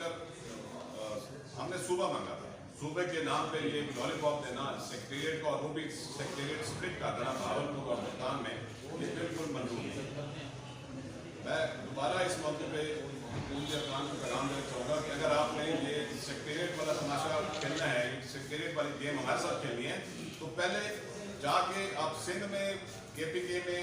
अगर हमने सूबा मांगा था, सूबे के नाम पे ये लॉलीपॉप देना सेक्रेटरिएट को, और वो भी सेक्रेटरिएट स्प्लिट कर देना भावलपुर और मुल्तान में, ये बिल्कुल मंजूर नहीं। मैं दोबारा इस मौके पे पूरे अफगान को पैगाम देना चाहूँगा कि अगर आपने ये सेक्रेटरिएट वाला तमाशा खेलना है, सेक्रेटरिएट वाली गेम हमारे साथ खेलनी है, तो पहले जाके आप सिंध में, KPK में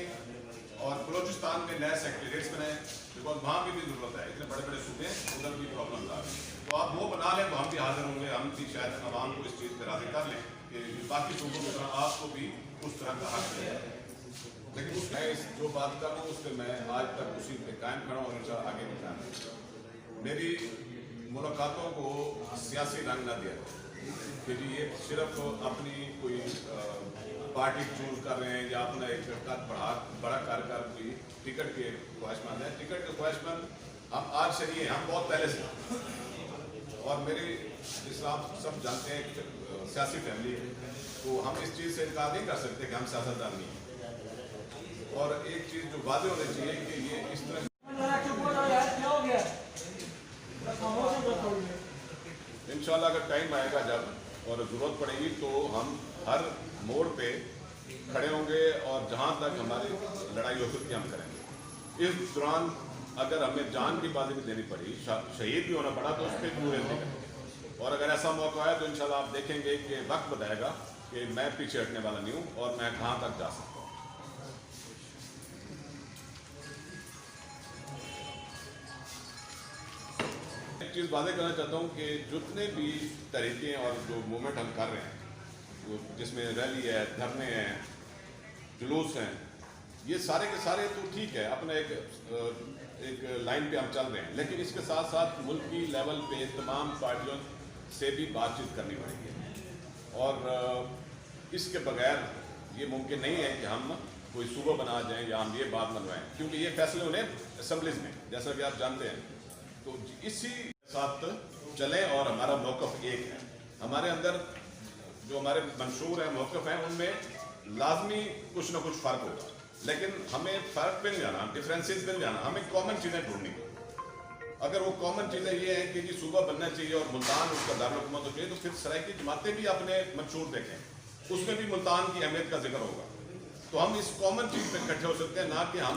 और बलोचिस्तान में नए सेक्रेटरिएट्स बनाएं, बिकॉज वहाँ की भी जरूरत है। इतने बड़े बड़े सूबे उधर भी प्रॉब्लम आ रही है, तो आप वो बना लें तो हम भी हाजिर होंगे। हम भी शायद आवाम को इस चीज़ पर राजी कर लें कि बाकी सूबों की तरह आपको भी उस तरह का हक है। लेकिन मैं जो बात कर रहा हूँ उस पर मैं आज तक उसी पे कायम खड़ा हूँ और इंशाल्लाह आगे भी कायम। मेरी मुलाकातों को सियासी रंग न दिया कि जी ये सिर्फ अपनी कोई पार्टी चूज कर रहे हैं या अपना एक कद बड़ा कर कोई टिकट के ख्वाहिशमंद है। टिकट के ख्वाहिशमंद हम आज से नहीं है, हम बहुत पहले से। और मेरी इस्लाम सब जानते हैं कि सियासी फैमिली है, तो हम इस चीज़ से इनकार नहीं कर सकते कि हम सियासतदान नहीं हैं। और एक चीज़ जो वादे होने चाहिए कि ये इस तरह इंशाल्लाह अगर टाइम आएगा जब और ज़रूरत पड़ेगी तो हम हर मोड़ पे खड़े होंगे और जहाँ तक हमारी लड़ाई हो सकती है हम करेंगे। इस दौरान अगर हमें जान की बाजी भी देनी पड़ी, शहीद भी होना पड़ा, तो उस पर पूरे नहीं करेंगे। और अगर ऐसा मौका आया तो इंशाल्लाह आप देखेंगे कि वक्त बताएगा कि मैं पीछे हटने वाला नहीं हूँ और मैं कहाँ तक जा सकता हूँ। एक चीज़ वादे करना चाहता हूँ कि जितने भी तरीके और जो मूवमेंट हम कर रहे हैं, जिसमें रैली है, धरने हैं, जुलूस हैं, ये सारे के सारे तो ठीक है, अपना एक लाइन पे हम चल रहे हैं। लेकिन इसके साथ साथ मुल्की लेवल पे तमाम पार्टियों से भी बातचीत करनी पड़ेगी और इसके बगैर ये मुमकिन नहीं है कि हम कोई सूबा बना जाएं या हम ये बात मनवाएं, क्योंकि ये फैसले उन्हें असम्बलीज में, जैसा कि आप जानते हैं। तो इसी साथ चलें और हमारा मौक़िफ़ एक है। हमारे अंदर जो हमारे मंशूर हैं, मौक़िफ़ हैं, उनमें लाजमी कुछ ना कुछ फ़र्क होगा, लेकिन हमें फ़र्क पे नहीं जाना, डिफरेंसेस पे नहीं जाना, हमें कॉमन चीज़ें ढूंढनी। अगर वो कॉमन चीज़ें ये हैं कि जी सूबा बनना चाहिए और मुल्तान उसका दारुल-हुकूमत हो चाहिए, तो फिर सराइकी जमातें भी अपने मंशूर देखें, उसमें भी मुल्तान की अहमियत का जिक्र होगा। तो हम इस कॉमन चीज़ पर इकट्ठे हो सकते हैं, ना कि हम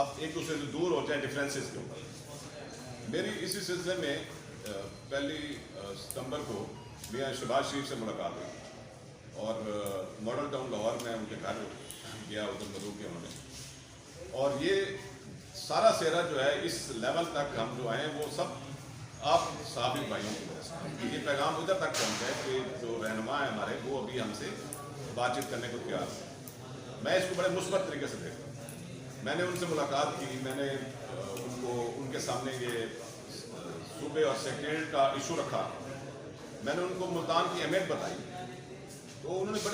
अब एक दूसरे से दूर हो जाए डिफरेंसेस के ऊपर। मेरी इसी सिलसिले में 1 सितंबर को मियां शहबाज शरीफ से मुलाकात हुई और मॉडल टाउन लाहौर में उनके घर गया, उधर मधु किया उन्होंने। और ये सारा सेहरा जो है इस लेवल तक हम जो आए वो सब आप साबित भाइयों की वजह से। ये पैगाम उधर तक पहुँचा है कि जो रहनुमा है हमारे, वो अभी हमसे बातचीत करने को तैयार है। मैं इसको बड़े मुस्बत तरीके से देखता हूँ। मैंने उनसे मुलाकात की, मैंने उनके सामने ये सूबे और सेक्रेटरिएट का इशू रखा, मैंने उनको मुल्तान की अहमियत बताई, तो उन्होंने